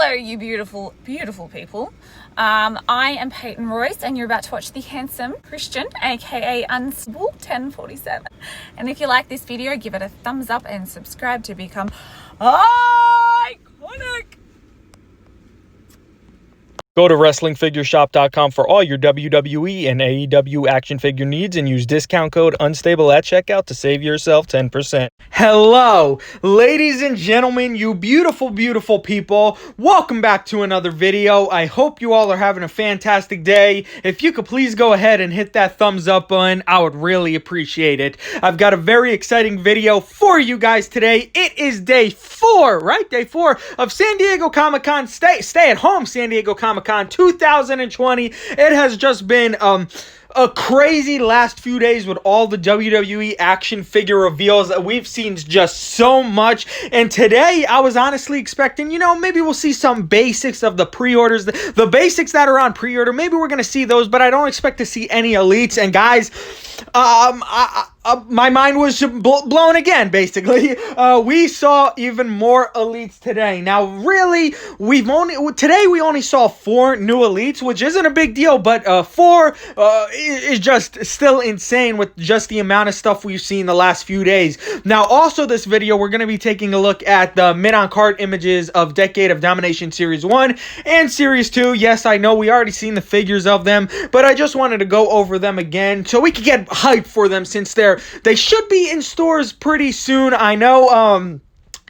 Hello, you beautiful, beautiful people. I am Peyton Royce, and you're about to watch the handsome Christian, aka Unstable 1047. And if you like this video, give it a thumbs up and subscribe to become iconic. Go to WrestlingFigureShop.com for all your WWE and AEW action figure needs and use discount code UNSTABLE at checkout to save yourself 10%. Hello, ladies and gentlemen, you beautiful, beautiful people. Welcome back to another video. I hope you all are having a fantastic day. If you could please go ahead and hit that thumbs up button, I would really appreciate it. I've got a very exciting video for you guys today. It is day 4, right? Day 4 of San Diego Comic-Con. Stay at home San Diego Comic-Con 2020. It has just been a crazy last few days with all the WWE action figure reveals. We've seen just so much, and today I was honestly expecting, maybe we'll see some basics of the pre-orders, the basics that are on pre-order. Maybe we're gonna see those, but I don't expect to see any elites. And guys, my mind was blown again, basically. We saw even more elites today. Now, really, we only saw 4 new elites, which isn't a big deal, but 4 is just still insane with just the amount of stuff we've seen the last few days. Now, also this video, we're going to be taking a look at the mid-on-card images of Decade of Domination Series 1 and Series 2. Yes, I know we already seen the figures of them, but I just wanted to go over them again so we could get hyped for them, since they should be in stores pretty soon. I know,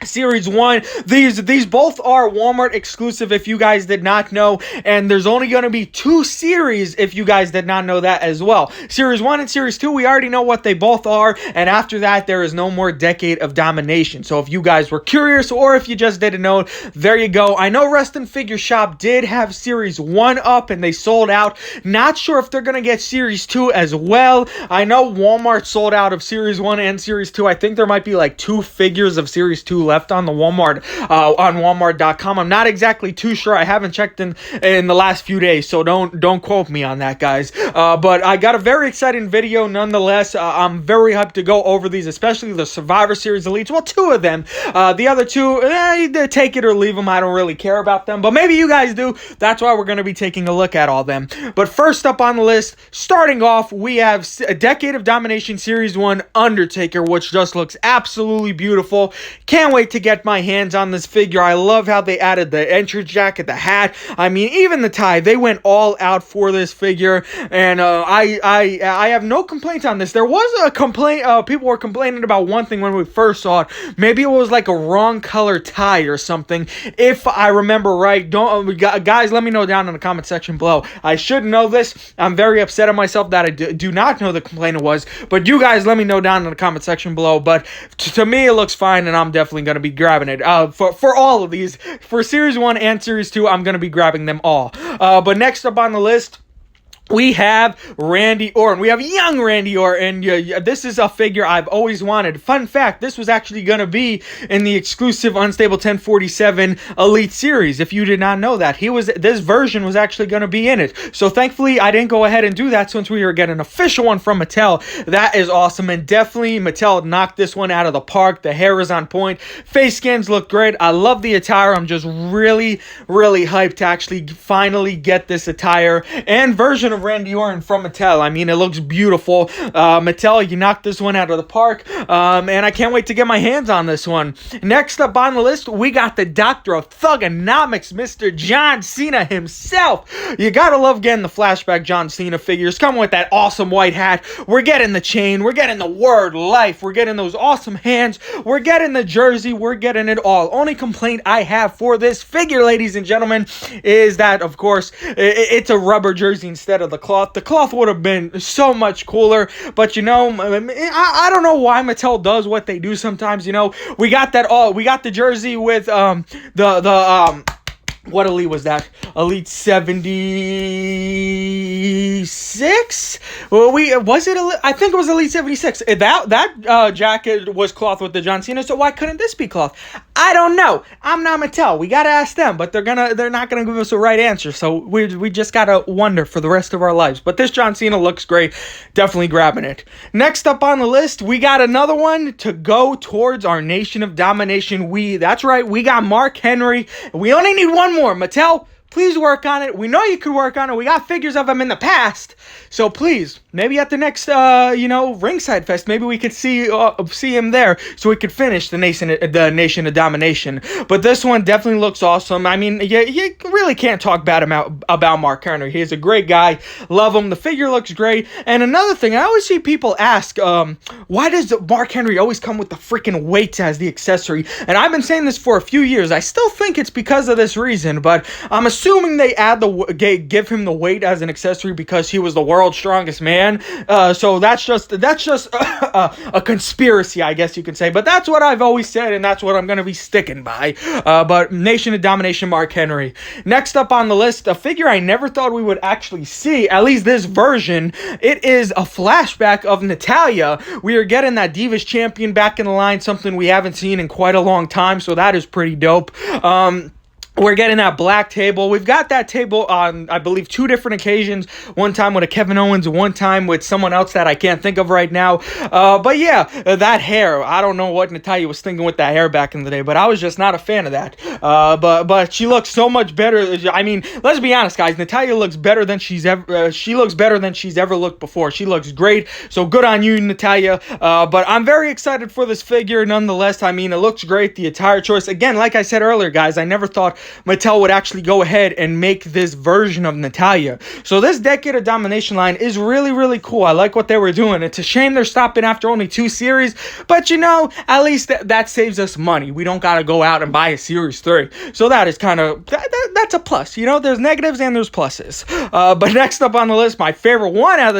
Series 1, these both are Walmart exclusive, if you guys did not know, and there's only going to be 2 series, if you guys did not know that as well. Series 1 and Series 2, we already know what they both are, and after that, there is no more Decade of Domination. So if you guys were curious, or if you just didn't know, there you go. I know Wrestling Figure Shop did have Series 1 up, and they sold out. Not sure if they're going to get Series 2 as well. I know Walmart sold out of Series 1 and Series 2. I think there might be like 2 figures of Series 2 left on the Walmart, on Walmart.com. I'm not exactly too sure. I haven't checked in the last few days, so don't quote me on that, guys. But I got a very exciting video nonetheless. I'm very hyped to go over these, especially the Survivor Series elites. Well, 2 of them. The other 2, take it or leave them. I don't really care about them, but maybe you guys do. That's why we're going to be taking a look at all them. But first up on the list, starting off, we have a Decade of Domination Series 1 Undertaker, which just looks absolutely beautiful. Can't wait to get my hands on this figure. I love how they added the entrance jacket, the hat. I mean, even the tie. They went all out for this figure, and I have no complaints on this. There was a complaint. People were complaining about one thing when we first saw it. Maybe it was like a wrong color tie or something, if I remember right. Guys, let me know down in the comment section below. I should know this. I'm very upset at myself that I do not know the complaint it was, but you guys let me know down in the comment section below. But to me, it looks fine, and I'm definitely going to be grabbing it. For all of these, for Series 1 and Series 2, I'm going to be grabbing them all. But next up on the list, we have Randy Orton. We have young Randy Orton. This is a figure I've always wanted. Fun fact, this was actually going to be in the exclusive Unstable 1047 Elite Series, if you did not know that. This version was actually going to be in it. So thankfully, I didn't go ahead and do that since we were getting an official one from Mattel. That is awesome, and definitely Mattel knocked this one out of the park. The hair is on point. Face scans look great. I love the attire. I'm just really, really hyped to actually finally get this attire and version of Randy Orton from Mattel. I mean, it looks beautiful. Mattel, you knocked this one out of the park, and I can't wait to get my hands on this one. Next up on the list, we got the Doctor of Thugonomics, Mr. John Cena himself. You gotta love getting the flashback John Cena figures. Come with that awesome white hat. We're getting the chain. We're getting the word life. We're getting those awesome hands. We're getting the jersey. We're getting it all. Only complaint I have for this figure, ladies and gentlemen, is that, of course, it's a rubber jersey instead of the cloth. The cloth would have been so much cooler, but I don't know why Mattel does what they do sometimes. We got the jersey with what elite was that? Elite 76? I think it was Elite 76. That jacket was cloth with the John Cena, so why couldn't this be cloth? I don't know. I'm not Mattel. We gotta ask them, but they're not gonna give us a right answer, so we just gotta wonder for the rest of our lives. But this John Cena looks great. Definitely grabbing it. Next up on the list, we got another one to go towards our Nation of Domination. That's right, we got Mark Henry. We only need one one more, Mattel. Please work on it. We know you could work on it. We got figures of them in the past. So please, maybe at the next, Ringside Fest, maybe we could see him there, so we could finish the Nation of Domination. But this one definitely looks awesome. I mean, you really can't talk bad about Mark Henry. He's a great guy. Love him. The figure looks great. And another thing, I always see people ask, why does Mark Henry always come with the freaking weights as the accessory? And I've been saying this for a few years. I still think it's because of this reason, but I'm assuming they give him the weight as an accessory because he was the world's strongest man. So that's just a conspiracy, I guess you can say. But that's what I've always said, and that's what I'm gonna be sticking by. But Nation of Domination, Mark Henry. Next up on the list, a figure I never thought we would actually see, at least this version. It is a flashback of Natalya. We are getting that Divas champion back in the line, something we haven't seen in quite a long time. So that is pretty dope. We're getting that black table. We've got that table on, I believe, 2 different occasions. One time with a Kevin Owens, one time with someone else that I can't think of right now. But yeah, that hair. I don't know what Natalya was thinking with that hair back in the day, but I was just not a fan of that. But she looks so much better. I mean, let's be honest, guys. Natalya looks better than she's ever. She looks better than she's ever looked before. She looks great. So good on you, Natalya. But I'm very excited for this figure, nonetheless. I mean, it looks great. The attire choice, again, like I said earlier, guys, I never thought Mattel would actually go ahead and make this version of Natalya. So this Decade of Domination line is really, really cool. I like what they were doing. It's a shame they're stopping after only 2 series, but at least that saves us money. We don't got to go out and buy a series 3. So that is kind of, that's a plus. There's negatives and there's pluses. But next up on the list, my favorite one out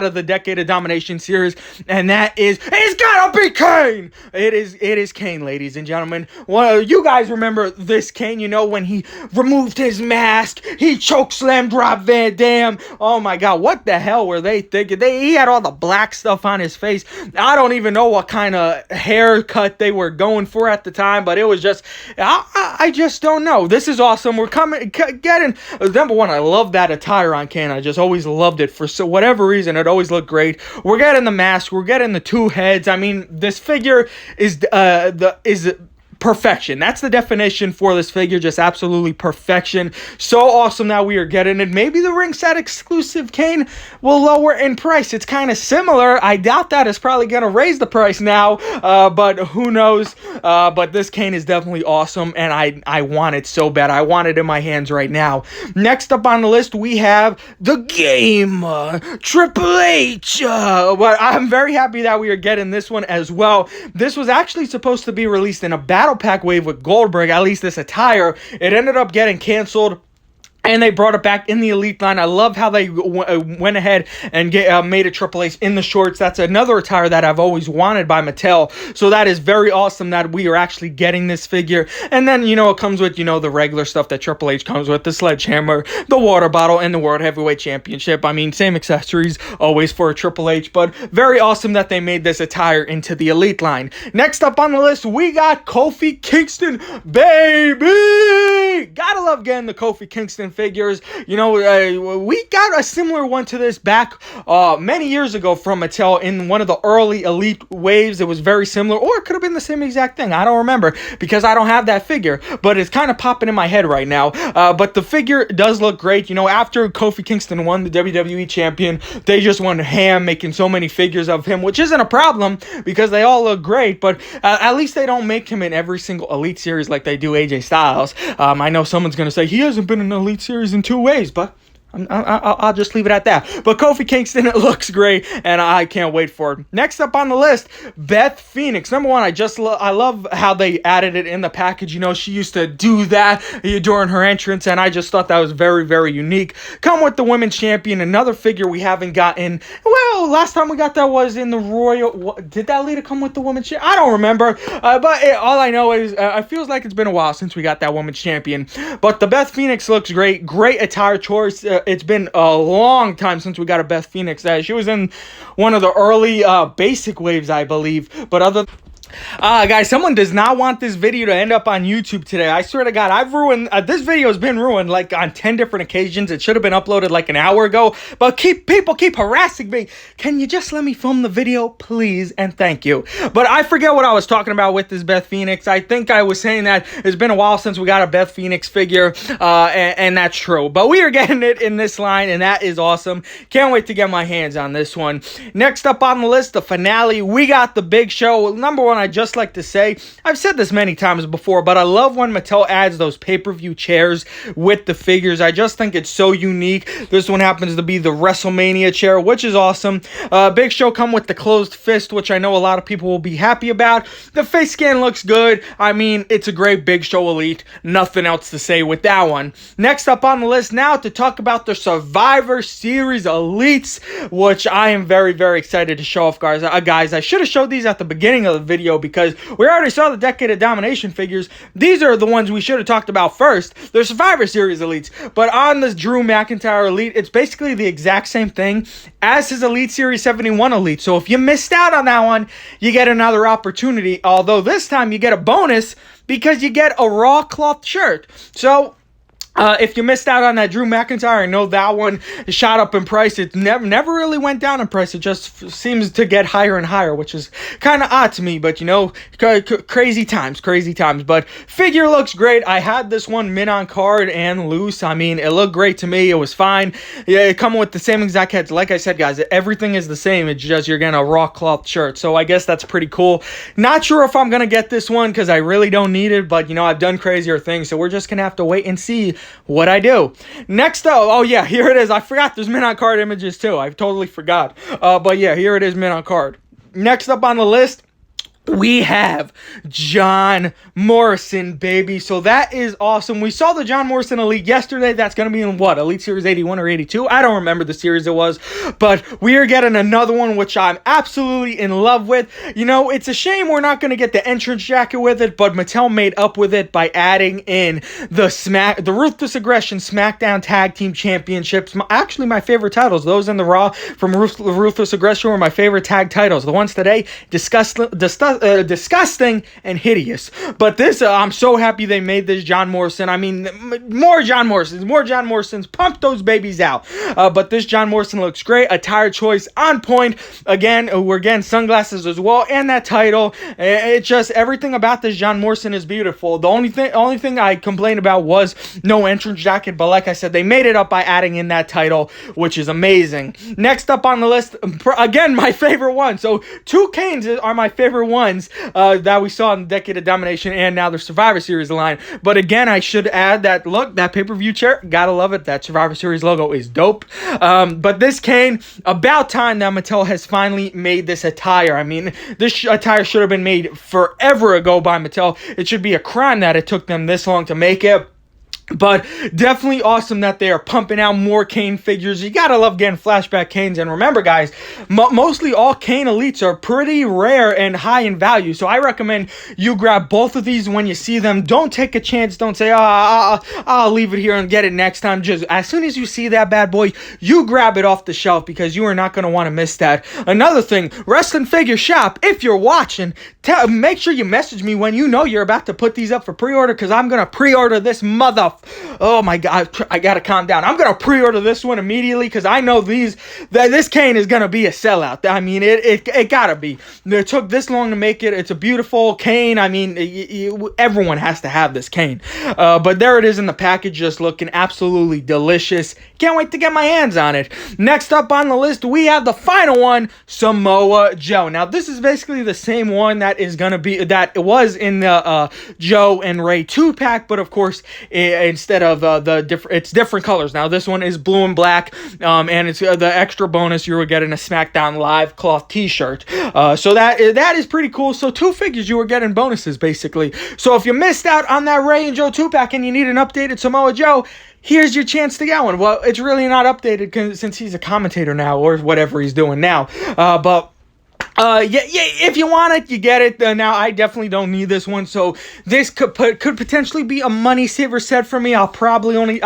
of the Decade of Domination series, and that is, it's gotta be Kane. It is Kane, ladies and gentlemen. Well, you guys remember this Kane, when he removed his mask, he chokeslammed Rob Van Dam. Oh my god, what the hell were they thinking? He had all the black stuff on his face. I don't even know what kind of haircut they were going for at the time, but it was just, I just don't know. This is awesome. We're getting, number one, I love that attire on Kane. I just always loved it. For whatever reason, it always looked great. We're getting the mask. We're getting the 2 heads. I mean, this figure is perfection. That's the definition for this figure. Just absolutely perfection. So awesome that we are getting it. Maybe the ringside exclusive Kane will lower in price. It's kind of similar. I doubt that it's probably going to raise the price now, but who knows. But this Kane is definitely awesome, and I want it so bad. I want it in my hands right now. Next up on the list, we have the Game, Triple H. But I'm very happy that we are getting this one as well. This was actually supposed to be released in a battle pack wave with Goldberg, at least this attire. It ended up getting canceled, and they brought it back in the Elite line. I love how they went ahead and made a Triple H in the shorts. That's another attire that I've always wanted by Mattel. So that is very awesome that we are actually getting this figure. And then, it comes with, the regular stuff that Triple H comes with. The sledgehammer, the water bottle, and the World Heavyweight Championship. I mean, same accessories always for a Triple H. But very awesome that they made this attire into the Elite line. Next up on the list, we got Kofi Kingston, baby! Gotta love getting the Kofi Kingston figures. We got a similar one to this back many years ago from Mattel in one of the early Elite waves. It was very similar, or it could have been the same exact thing. I don't remember because I don't have that figure, but it's kind of popping in my head right now. But the figure does look great. After Kofi Kingston won the WWE champion, they just went ham making so many figures of him, which isn't a problem because they all look great, but at least they don't make him in every single Elite series like they do AJ Styles. I know someone's going to say he hasn't been in an Elite series in 2 ways, but I'll just leave it at that. But Kofi Kingston, it looks great, and I can't wait for it. Next up on the list, Beth Phoenix. Number one, I love how they added it in the package. She used to do that during her entrance, and I just thought that was very, very unique. Come with the Women's Champion, another figure we haven't gotten. Well, last time we got that was in the Royal... Did that later come with the Women's Champion? I don't remember, but all I know is it feels like it's been a while since we got that Women's Champion. But the Beth Phoenix looks great. Great attire choice. It's been a long time since we got a Beth Phoenix. She was in one of the early basic waves, I believe. But Guys, someone does not want this video to end up on YouTube today. I swear to God, I've ruined, this video has been ruined like on 10 different occasions. It should have been uploaded like an hour ago, but people keep harassing me. Can you just let me film the video, please? And thank you. But I forget what I was talking about with this Beth Phoenix. I think I was saying that it's been a while since we got a Beth Phoenix figure, and that's true. But we are getting it in this line, and that is awesome. Can't wait to get my hands on this one. Next up on the list, the finale, we got the Big Show. Number one, I just like to say, I've said this many times before, but I love when Mattel adds those pay-per-view chairs with the figures. I just think it's so unique. This one happens to be the WrestleMania chair, which is awesome. Big Show come with the closed fist, which I know a lot of people will be happy about. The face scan looks good. I mean, it's a great Big Show Elite. Nothing else to say with that one. Next up on the list now to talk about the Survivor Series Elites, which I am very, very excited to show off, guys. I should have showed these at the beginning of the video because we already saw the Decade of Domination figures. These are the ones we should have talked about first. They're Survivor Series Elites. But on this Drew McIntyre Elite, it's basically the exact same thing as his Elite Series 71 Elite. So if you missed out on that one, you get another opportunity. Although this time you get a bonus because you get a raw cloth shirt. So if you missed out on that Drew McIntyre, I know that one shot up in price. It never really went down in price. It just seems to get higher and higher, which is kind of odd to me. But, you know, crazy times. But figure looks great. I had this one mint on card and loose. I mean, it looked great to me. It was fine. Yeah, it coming with the same exact heads. Like I said, guys, everything is the same. It's just you're getting a raw cloth shirt. So I guess that's pretty cool. Not sure if I'm going to get this one because I really don't need it. But, you know, I've done crazier things. So we're just going to have to wait and see what I do. Next up, oh yeah, here it is. I forgot there's mint on card images too. I totally forgot. But yeah, here it is, mint on card. Next up on the list, we have John Morrison, baby. So that is awesome. We saw the John Morrison Elite yesterday. That's going to be in what? Elite Series 81 or 82? I don't remember the series it was. But we are getting another one, which I'm absolutely in love with. You know, it's a shame we're not going to get the entrance jacket with it, but Mattel made up with it by adding in the Ruthless Aggression SmackDown Tag Team Championships. Actually, my favorite titles. Those in the Raw from Ruthless Aggression were my favorite tag titles. The ones today, disgusting and hideous. But this, I'm so happy they made this John Morrison. I mean, more John Morrisons. Pump those babies out. But this John Morrison looks great. Attire choice on point. Again, we're getting sunglasses as well, and that title. It just, everything about this John Morrison is beautiful. The only thing I complained about was no entrance jacket, but like I said, they made it up by adding in that title, which is amazing. Next up on the list, again, my favorite one. So two Kanes are my favorite ones that we saw in the Decade of Domination and now the Survivor Series line. But again, I should add that, look, that pay-per-view chair, gotta love it. That Survivor Series logo is dope. But this Kane, about time that Mattel has finally made this attire. I mean, this attire should have been made forever ago by Mattel. It should be a crime that it took them this long to make it. But definitely awesome that they are pumping out more Kane figures. You gotta love getting flashback Kanes. And remember, guys, mostly all Kane Elites are pretty rare and high in value. So I recommend you grab both of these when you see them. Don't take a chance. Don't say, I'll leave it here and get it next time. Just as soon as you see that bad boy, you grab it off the shelf because you are not going to want to miss that. Another thing, Wrestling Figure Shop, if you're watching, make sure you message me when you know you're about to put these up for pre-order because I'm going to pre-order this oh my God, I gotta calm down. I'm gonna pre-order this one immediately because I know this Kane is gonna be a sellout. I mean, it gotta be. It took this long to make it. It's a beautiful Kane. I mean, everyone has to have this Kane. But there it is in the package, just looking absolutely delicious. Can't wait to get my hands on it. Next up on the list, we have the final one, Samoa Joe. Now, this is basically the same one that it was in the Joe and Ray 2-pack, but of course, instead of it's different colors. Now this one is blue and black, and it's the extra bonus. You were getting a SmackDown Live cloth t-shirt. So that is pretty cool. So two figures, you were getting bonuses basically. So if you missed out on that Ray and Joe 2-pack and you need an updated Samoa Joe, here's your chance to get one. Well, it's really not updated since he's a commentator now or whatever he's doing now. But Yeah, if you want it, you get it. Now, I definitely don't need this one, so this could potentially be a money saver set for me. I'll probably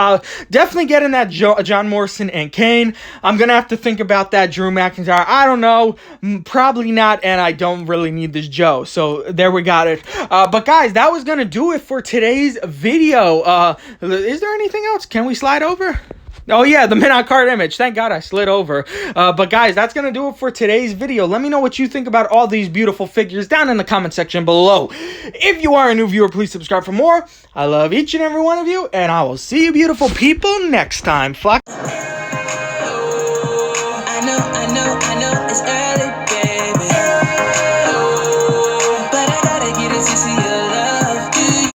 definitely get in that John Morrison and Kane. I'm gonna have to think about that Drew McIntyre. I don't know, probably not, and I don't really need this Joe. So there we got it. But guys, that was gonna do it for today's video. Is there anything else? Can we slide over? Oh yeah, the mid-on card image. Thank God I slid over. But guys, that's going to do it for today's video. Let me know what you think about all these beautiful figures down in the comment section below. If you are a new viewer, please subscribe for more. I love each and every one of you, and I will see you beautiful people next time. Flock.